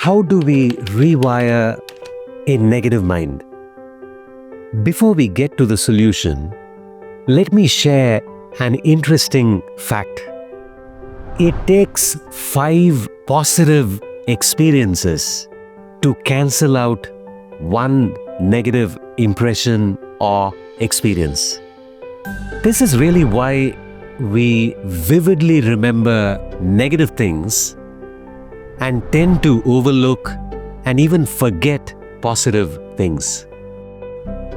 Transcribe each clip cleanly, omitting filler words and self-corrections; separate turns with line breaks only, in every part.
How do we rewire a negative mind? Before we get to the solution, let me share an interesting fact. It takes 5 positive experiences to cancel out one negative impression or experience. This is really why we vividly remember negative things and tend to overlook and even forget positive things.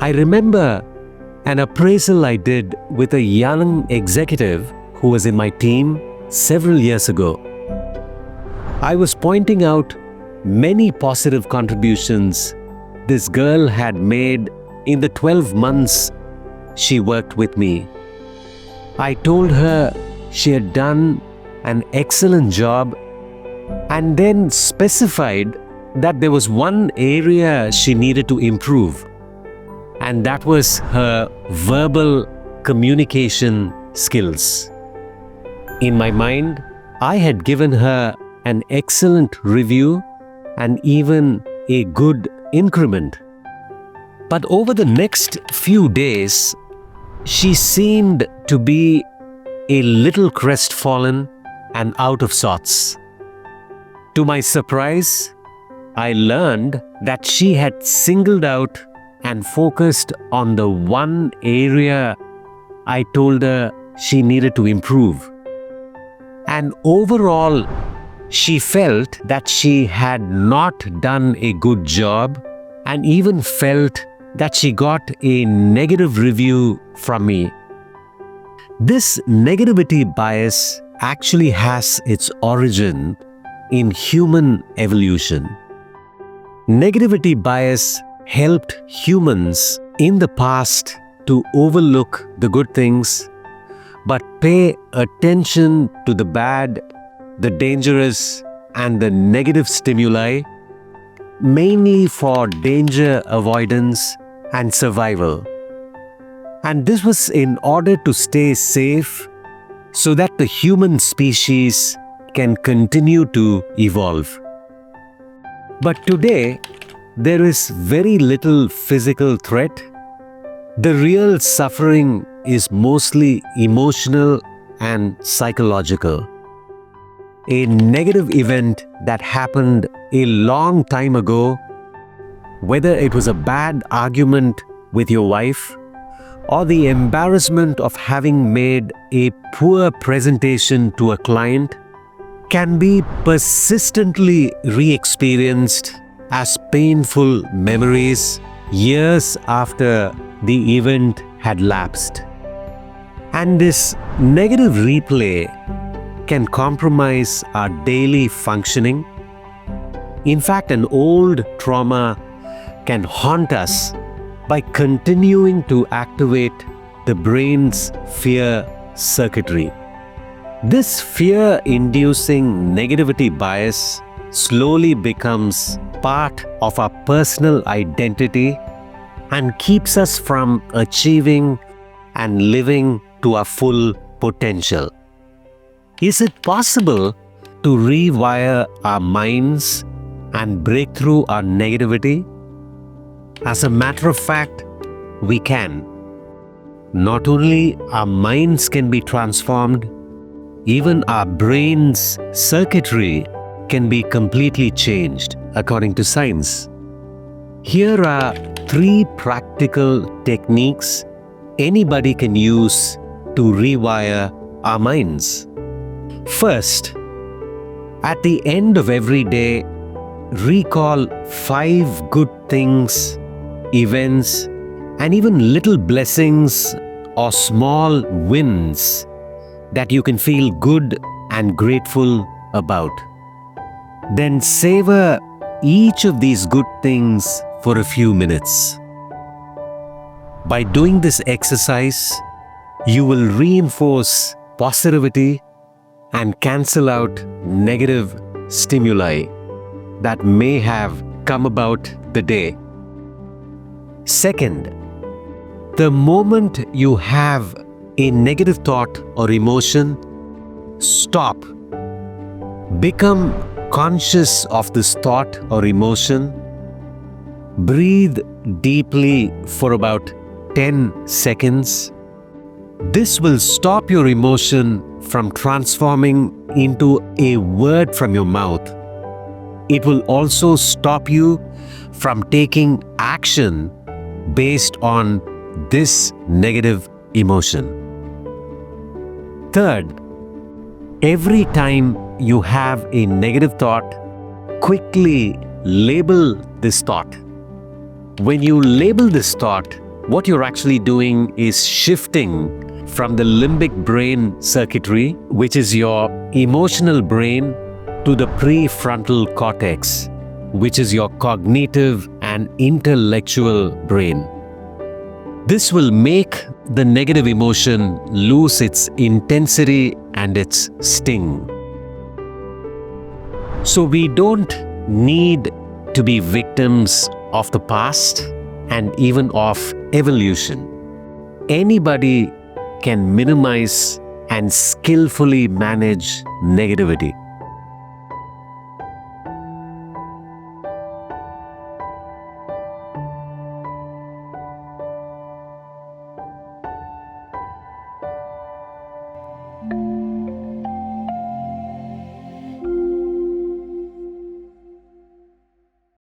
I remember an appraisal I did with a young executive who was in my team several years ago. I was pointing out many positive contributions this girl had made in the 12 months she worked with me. I told her she had done an excellent job and then specified that there was one area she needed to improve, and that was her verbal communication skills. In my mind, I had given her an excellent review and even a good increment. But over the next few days, she seemed to be a little crestfallen and out of sorts. To my surprise, I learned that she had singled out and focused on the one area I told her she needed to improve. And overall, she felt that she had not done a good job and even felt that she got a negative review from me. This negativity bias actually has its origin in human evolution. Negativity bias helped humans in the past to overlook the good things, but pay attention to the bad, the dangerous, and the negative stimuli, mainly for danger avoidance and survival. And this was in order to stay safe so that the human species can continue to evolve. But today, there is very little physical threat. The real suffering is mostly emotional and psychological. A negative event that happened a long time ago, whether it was a bad argument with your wife or the embarrassment of having made a poor presentation to a client, can be persistently re-experienced as painful memories years after the event had lapsed. And this negative replay can compromise our daily functioning. In fact, an old trauma can haunt us by continuing to activate the brain's fear circuitry. This fear-inducing negativity bias slowly becomes part of our personal identity and keeps us from achieving and living to our full potential. Is it possible to rewire our minds and break through our negativity? As a matter of fact, we can. Not only our minds can be transformed, even our brain's circuitry can be completely changed, according to science. Here are 3 practical techniques anybody can use to rewire our minds. First, at the end of every day, recall 5 good things, events, and even little blessings or small wins that you can feel good and grateful about. Then savor each of these good things for a few minutes. By doing this exercise, you will reinforce positivity and cancel out negative stimuli that may have come about the day. Second, the moment you have a negative thought or emotion, stop. Become conscious of this thought or emotion, breathe deeply for about 10 seconds. This will stop your emotion from transforming into a word from your mouth. It will also stop you from taking action based on this negative emotion. Third, every time you have a negative thought, quickly label this thought. When you label this thought, what you're actually doing is shifting from the limbic brain circuitry, which is your emotional brain, to the prefrontal cortex, which is your cognitive and intellectual brain. This will make the negative emotion lose its intensity and its sting. So we don't need to be victims of the past and even of evolution. Anybody can minimize and skillfully manage negativity.